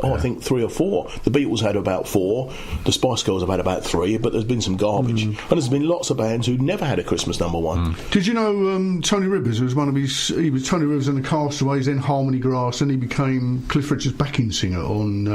I think 3 or 4. The Beatles had about 4, the Spice Girls have had about 3, but there's been some garbage. And there's been lots of bands who never had a Christmas number 1. Did you know Tony Rivers was one of his... He was Tony Rivers and the Castaways, then Harmony Grass, and he became Cliff Richard's backing singer on...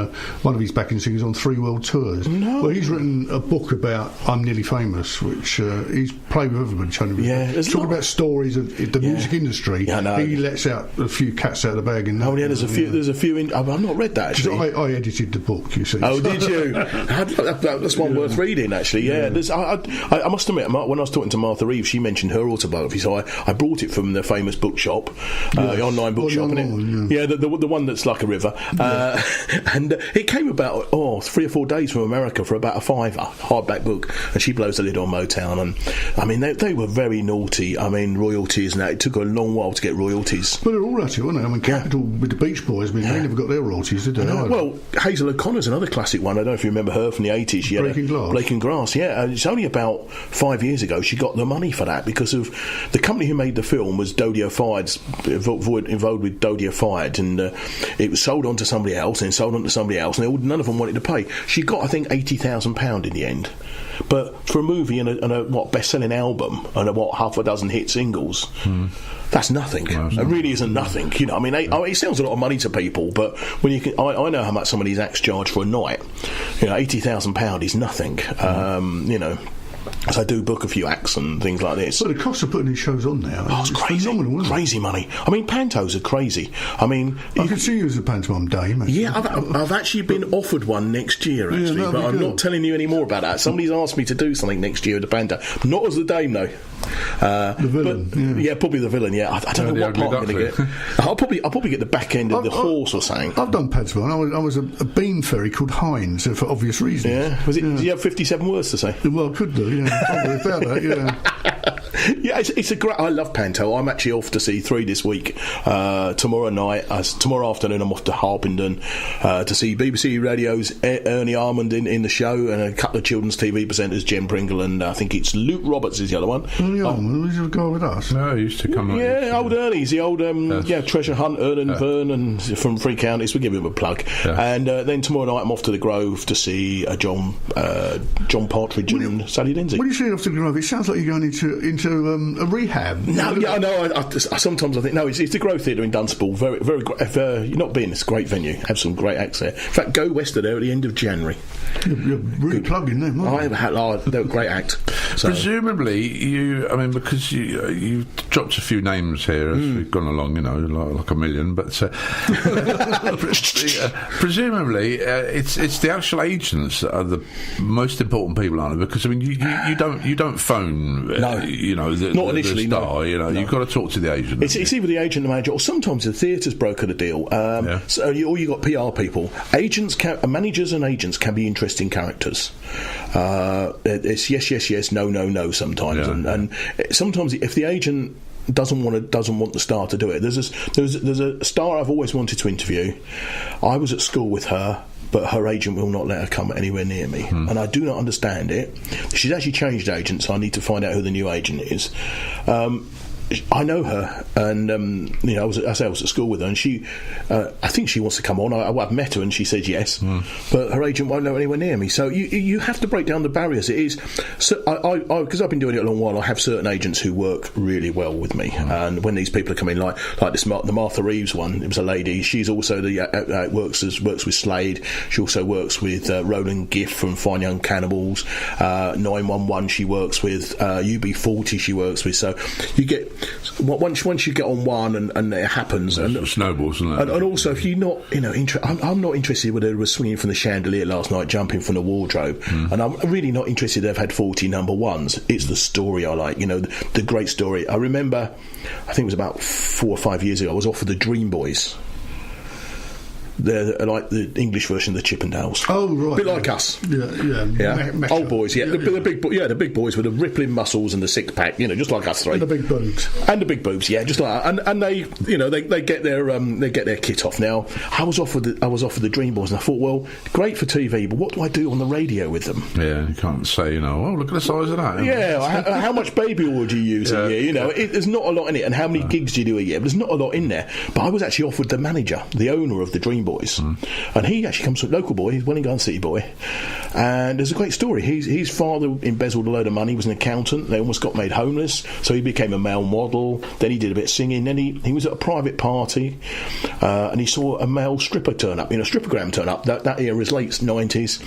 one of his backing singers on 3 world tours. No. Well, he's written a book about I'm Nearly Famous, which he's played with everybody, Tony Rivers. Yeah, he's talking about stories of the music industry. Yeah, no. He lets out a few cats out of the bag. There's a few... I've not read that, actually. I edited the book, you see. Oh, did you? That's one worth reading, actually. Yeah. I must admit, when I was talking to Martha Reeves, she mentioned her autobiography, so I brought it from the famous bookshop, the online bookshop, the one that's like a river. And it came about 3 or 4 days from America for about a £5 hardback book, and she blows the lid on Motown. And I mean, they were very naughty. I mean, royalties and that. It took a long while to get royalties. Well, they're all right, weren't they? I mean, Capital with the Beach Boys, they never got their royalties, did they? Well, Hazel O'Connor's another classic one. I don't know if you remember her from the 80s. She had Breaking Glass, yeah. And it's only about 5 years ago she got the money for that because of the company who made the film was Dodio Fired, involved with Dodio Fired, and it was sold on to somebody else and sold on to somebody else, and none of them wanted to pay. She got, I think, £80,000 in the end. But for a movie and a best-selling album and half a dozen hit singles, that's nothing. Well, it really isn't nothing. You know, I mean, it sounds a lot of money to people, but when you can, I know how much some of these acts charge for a night. You know, £80,000 is nothing. You know. So I do book a few acts and things like this. But the cost of putting these shows on now, it's crazy. Phenomenal, crazy money. I mean, pantos are crazy. I mean, I could see you as a pantomime dame. Actually. Yeah, I've actually been offered one next year, actually, but I'm not telling you any more about that. Somebody's asked me to do something next year with the panto. Not as the dame, though. The villain. But, probably the villain, yeah. I don't know what part I'm going to get. I'll probably get the back end of the horse or something. I've done pantomime. I was a bean fairy called Heinz, for obvious reasons. Yeah. Was it? Did you have 57 words to say? Well, could do, yeah. Probably about that, yeah. Yeah, it's a great... I love panto. I'm actually off to see 3 this week. Tomorrow afternoon I'm off to Harpenden to see BBC Radio's Ernie Armand in the show, and a couple of children's TV presenters, Jem Pringle, and I think it's Luke Roberts is the other one. Ernie Armand, was he go with us? No, he used to come on. Yeah, old Ernie's the old treasure hunt, Ernie Byrne, and from Free Counties. We give him a plug. Yeah. And then tomorrow night I'm off to the Grove to see John Partridge and Sally Lindsay. When you say off to the Grove, it sounds like you're going into a rehab. No, I know. Sometimes I think no. It's the Grove Theatre in Dunstable. Very, very. You're not been. It's a great venue. Have some great acts there. In fact, go west of there at the end of January. You're really plugging them. They're a great act. So. Presumably, because you dropped a few names here as we've gone along. You know, like a million. But presumably, it's the actual agents that are the most important people, aren't they? Because you don't phone. No. Not initially. The star, no. You've got to talk to the agent. It's either the agent, the manager, or sometimes the theatre's brokered a deal. Or you got PR people. Managers and agents can be interesting characters. It's yes, no. Sometimes, and sometimes if the agent doesn't want the star to do it, there's a star I've always wanted to interview. I was at school with her, but her agent will not let her come anywhere near me, and I do not understand it. She's actually changed agents, so I need to find out who the new agent is. I know her, and I was at school with her, and she, I think she wants to come on. I've met her, and she said yes, but her agent won't know anywhere near me. So you have to break down the barriers. It is, so because I've been doing it a long while. I have certain agents who work really well with me, and when these people are coming, like this, the Martha Reeves one, it was a lady. She's also works with Slade. She also works with Roland Giff from Fine Young Cannibals. 911. She works with UB40. She works with. So you get. Once you get on one and it happens, and it snowballs, isn't it? And also, if you're not, I'm not interested whether they were swinging from the chandelier last night, jumping from the wardrobe, and I'm really not interested they've had 40 number ones. It's the story I like, the great story. I remember, I think it was about 4 or 5 years ago, I was offered the Dream Boys. They're like the English version of the Chippendales. Oh, right. A bit like us. Yeah. Old boys, the big boys with the rippling muscles and the six pack, just like us three. And the big boobs. And the big boobs, yeah, just like that. And they, they get their kit off. Now, I was offered the Dream Boys, and I thought, well, great for TV, but what do I do on the radio with them? Yeah, you can't say, oh, look at the size of that. Yeah, how much baby oil do you use a year? There's not a lot in it, and how many gigs do you do a year? There's not a lot in there. But I was actually offered the manager, the owner of the Dream Boys, and he actually comes from a local boy. He's a Wellingborough City boy, and there's a great story. His father embezzled a load of money. He was an accountant. They almost got made homeless, so he became a male model. Then he did a bit of singing. Then he was at a private party, and he saw a male stripper turn up. Strippergram turn up. That era was late 90s,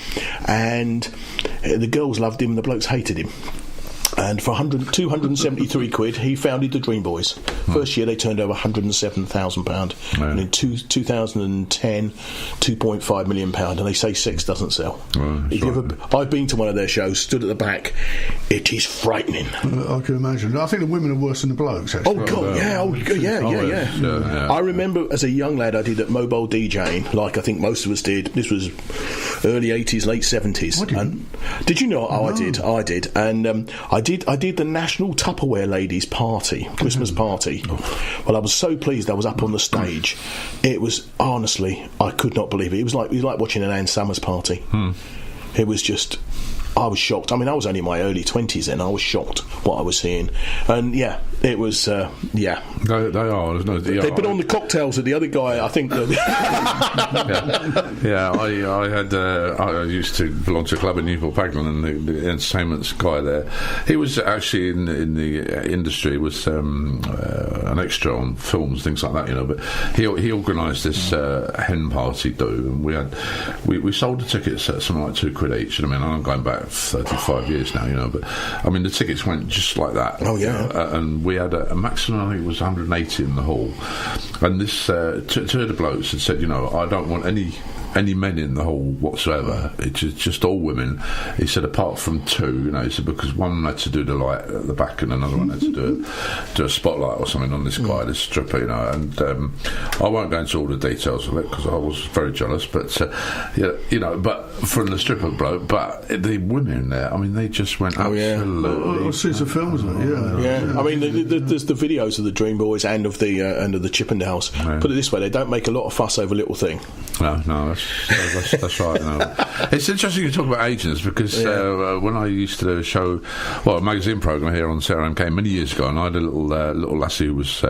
and the girls loved him. The blokes hated him. And for 273 quid, he founded the Dream Boys. First year, they turned over £107,000. Yeah. And in 2010, £2.5 million. And they say sex doesn't sell. I've been to one of their shows, stood at the back. It is frightening. I can imagine. I think the women are worse than the blokes, actually. Oh, God, yeah. I remember as a young lad, I did at mobile DJing, like I think most of us did. This was early 80s, late 70s. Did you know? Oh, no. I did. And I did the National Tupperware Ladies Party, Christmas party. Well, I was so pleased I was up on the stage. It was, honestly, I could not believe it. It was like watching an Ann Summers party. It was just... I was shocked. I mean, I was only in my early 20s then. I was shocked what I was seeing. And, yeah, it was, They are. They put on the cocktails of the other guy, I think. I used to belong to a club in Newport Pagnell, and the entertainment guy there, he was actually in the industry, was an extra on films, things like that, but he organised this hen party and we sold the tickets at something like £2 each, and I'm going back 35 years now, but I mean the tickets went just like that. Oh yeah. And we had a maximum, I think it was 180 in the hall, and this two of the blokes had said, I don't want any men in the hall whatsoever. It's just all women. He said apart from two, he said, because one had to do the light at the back and another one had to do a spotlight or something on this guy, this stripper, and I won't go into all the details of it because I was very jealous, but but from the stripper bloke, but the women there, I mean, they just went absolutely. I've seen some films of it. Yeah. I mean, there's the videos of the Dream Boys and of the Chippendales. Yeah. Put it this way, they don't make a lot of fuss over little thing. No, that's right. No. It's interesting you talk about agents because when I used to do a magazine programme here on CRMK many years ago, and I had a little lassie who was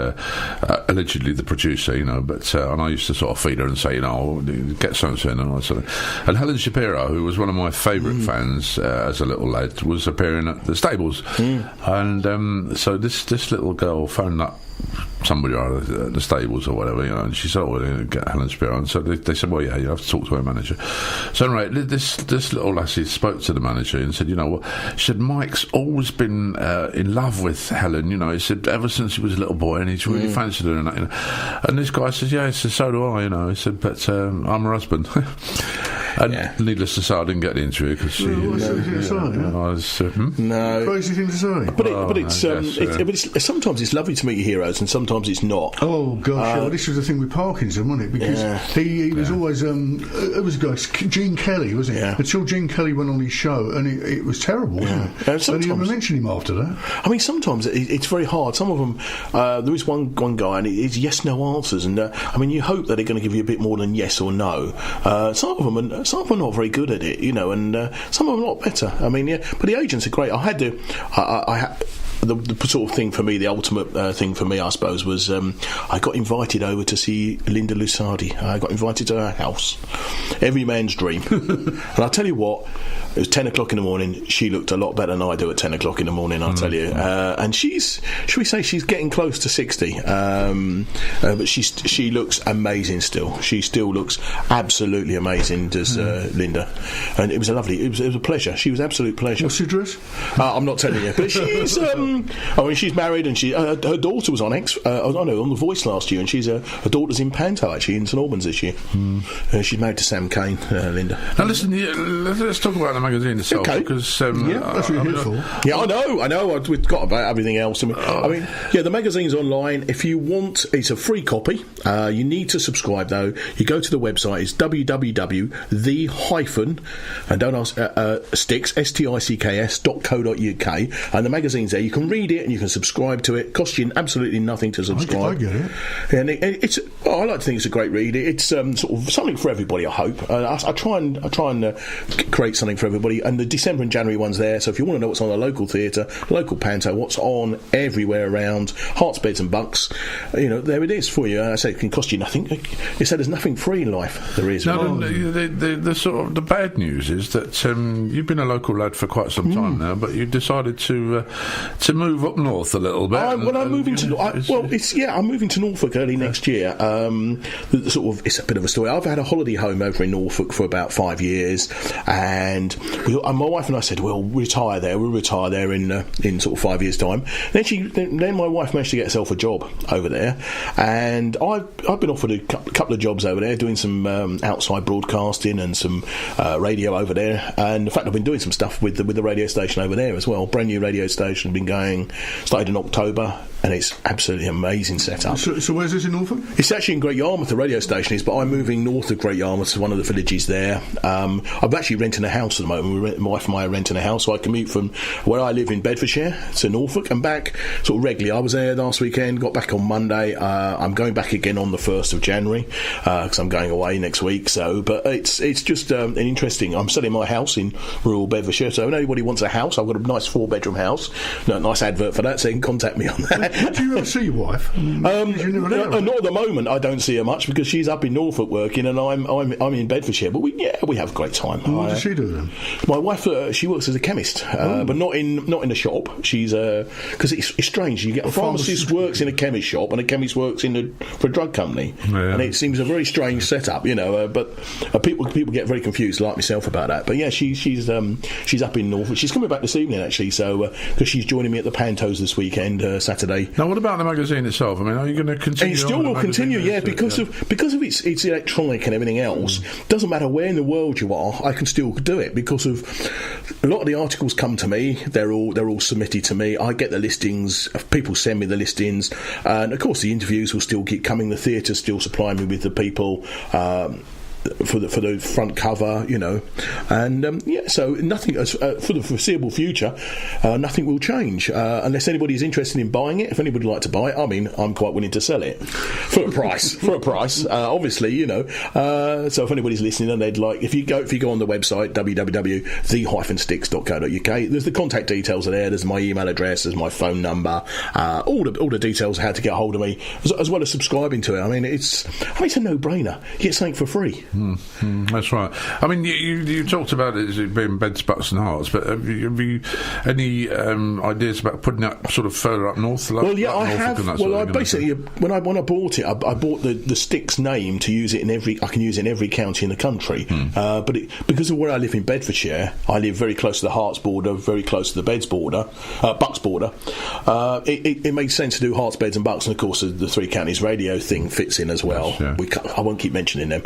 allegedly the producer, but and I used to sort of feed her and say, I'll get so-and-so in and all that sort of. And Helen Shapiro, who was one of my favourite fans as a little lad, was appearing at the stables, and so this little girl phoned up somebody at the stables or whatever, and she said, get Helen Shapiro. And so they said, you have to talk to her manager. So anyway, this little lassie spoke to the manager and said, she said, Mike's always been in love with Helen, he said, ever since he was a little boy, and he's really fancied her and that, and this guy says, he said, so do I, he said, but I'm her husband. And needless to say, I didn't get the interview because she. No, crazy thing to say. But sometimes it's lovely to meet your heroes, and sometimes it's not. Oh gosh, this was the thing with Parkinson, wasn't it? Because he was always it was a guy, Gene Kelly, wasn't it? Until Gene Kelly went on his show, and it was terrible, wasn't it? And he never mentioned him after that. I mean, sometimes it's very hard. Some of them, there is one guy, and it's yes/no answers, and I mean, you hope that they're going to give you a bit more than yes or no. Some of them are not very good at it, and some of them are a lot better. I mean, but the agents are great. The sort of thing for me, the ultimate thing for me, I suppose, was I got invited over to see Linda Lusardi. I got invited to her house. Every man's dream. And I'll tell you what, it was 10 o'clock in the morning. She looked a lot better than I do at 10 o'clock in the morning, I'll tell you. And should we say she's getting close to 60. But she looks amazing still. She still looks absolutely amazing, does Linda. And it was it was a pleasure. She was an absolute pleasure. What's your dress? I'm not telling you. But she's... she's married, and her daughter was on The Voice last year, and her daughter's in Panto actually in St Albans this year. She's married to Sam Kane, Linda. Now listen, let's talk about the magazine itself, because that's what you're here for. Yeah, I know. We've got about everything else. The magazine's online. If you want, it's a free copy. You need to subscribe though. You go to the website. It's www.the-sticks.co.uk, and the magazine's there. You can can read it and you can subscribe to it. Costs you absolutely nothing to subscribe. I get it. And I like to think it's a great read. It's sort of something for everybody, I hope. I try and create something for everybody. And the December and January one's there. So if you want to know what's on the local theatre, local panto, what's on everywhere around, Hearts, Beds and Bucks, there it is for you. I say it can cost you nothing. You say there's nothing free in life. There is. No, the sort of the bad news is that you've been a local lad for quite some time now, but you decided to move up north a little bit. I'm moving to Norfolk early next year. It's a bit of a story. I've had a holiday home over in Norfolk for about 5 years, and my wife and I said we'll retire there. We'll retire there in sort of 5 years' time. Then my wife managed to get herself a job over there, and I've been offered a couple of jobs over there, doing some outside broadcasting and some radio over there. And in fact, I've been doing some stuff with the radio station over there as well. Brand new radio station, started in October, and it's absolutely amazing setup. So where's this in Norfolk? It's actually in Great Yarmouth, the radio station is, but I'm moving north of Great Yarmouth to one of the villages there. I'm actually renting a house at the moment. My wife and I are renting a house, so I commute from where I live in Bedfordshire to Norfolk and back sort of regularly. I was there last weekend, got back on Monday. I'm going back again on the 1st of January because I'm going away next week. But it's just an interesting. I'm selling my house in rural Bedfordshire, so if anybody wants a house, I've got a nice 4-bedroom house. Nice advert for that, so you can contact me on that. Do you ever see your wife? Not at the moment. I don't see her much because she's up in Norfolk working, and I'm in Bedfordshire. But we have a great time. What does she do then? My wife, she works as a chemist, but not in a shop. She's because it's strange. You get a pharmacist works in a chemist shop, and a chemist works for a drug company, and it seems a very strange setup, But people get very confused, like myself, about that. But yeah, she's up in Norfolk. She's coming back this evening actually, so because she's joining me at the Pantos this weekend, Saturday. Now, what about the magazine itself? I mean, are you going to continue? It still will continue, yeah, because of its electronic and everything else. Doesn't matter where in the world you are, I can still do it because of a lot of the articles come to me. They're all submitted to me. I get the listings. People send me the listings, and of course the interviews will still keep coming. The theatre still supply me with the people. For the front cover, and so nothing for the foreseeable future. Nothing will change unless anybody is interested in buying it. If anybody would like to buy it, I mean, I'm quite willing to sell it for a price. Obviously, So if anybody's listening and they'd like, if you go on the website www.the-sticks.co.uk, there's the contact details are there. There's my email address. There's my phone number. All the details of how to get hold of me, as well as subscribing to it. I mean, it's a no-brainer. You get something for free. That's right. I mean, you talked about it being beds, bucks and hearts, but have you any ideas about putting that sort of further up north? Well, yeah, I have. Well, I basically, when I bought it, I bought the Sticks name to use it I can use it in every county in the country. But because of where I live in Bedfordshire, I live very close to the Hearts border, very close to the Bucks border. It makes sense to do Hearts, Beds and Bucks, and of course the Three Counties radio thing fits in as well. Yes, yeah. I won't keep mentioning them.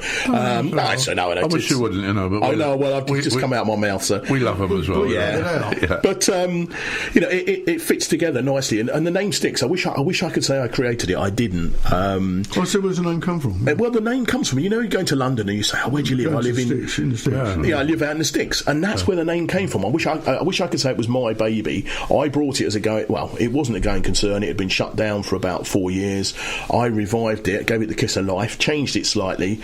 I wish you wouldn't, but I know. Well, I've just come out of my mouth. So we love them as well. Yeah. But it fits together nicely, and the name Sticks. I wish I could say I created it. I didn't. So where's the name come from? Well, the name comes from you go to London and you say, where do you live? I live in the Sticks. Yeah, I live out in the Sticks, and that's where the name came from. I wish I could say it was my baby. I brought it as it wasn't a going concern. It had been shut down for about 4 years. I revived it, gave it the kiss of life, changed it slightly.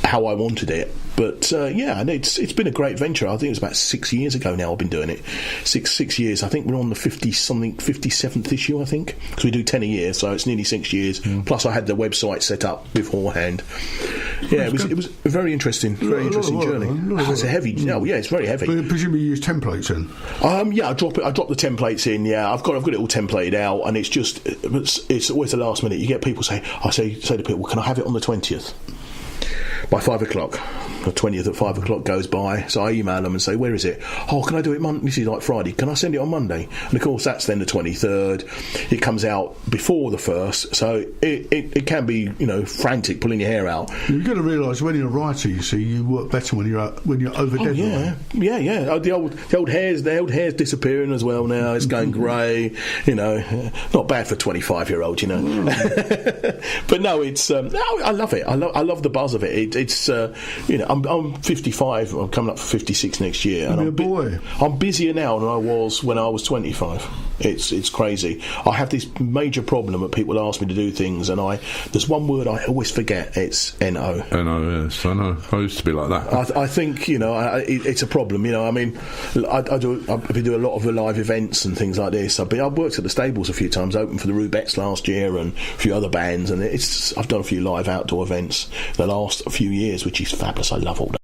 How I wanted it, but and it's been a great venture. I think it was about 6 years ago now I've been doing it. Six years. I think we're on the 57th issue, I think, because we do 10 a year, so it's nearly 6 years. Plus I had the website set up beforehand. Yeah, it was a very interesting journey. It's a heavy. It's very heavy. But presumably you use templates then? I drop the templates in. Yeah, I've got it all templated out, and it's always the last minute. You get people say to people, well, can I have it on the 20th? By 5 o'clock, the 20th at 5 o'clock goes by, so I email them and say, where is it? Oh, can I do it Monday? This is like Friday. Can I send it on Monday? And of course, that's then the 23rd. It comes out before the 1st, so it can be, frantic, pulling your hair out. You've got to realise when you're a writer, you see, you work better when you're over deadline. Yeah. The old hair's disappearing as well now. It's going grey. Not bad for 25-year-old, But no, it's I love it. I love the buzz of it. I'm 55. I'm coming up for 56 next year. And I'm busier now than I was when I was 25. It's crazy. I have this major problem that people ask me to do things, and there's one word I always forget. It's NO. NO, yes, I know. I used to be like that. I think, it's a problem. I mean, I do a lot of the live events and things like this. I've worked at the stables a few times, opened for the Rubettes last year and a few other bands, and I've done a few live outdoor events the last few years, which is fabulous. I love all that.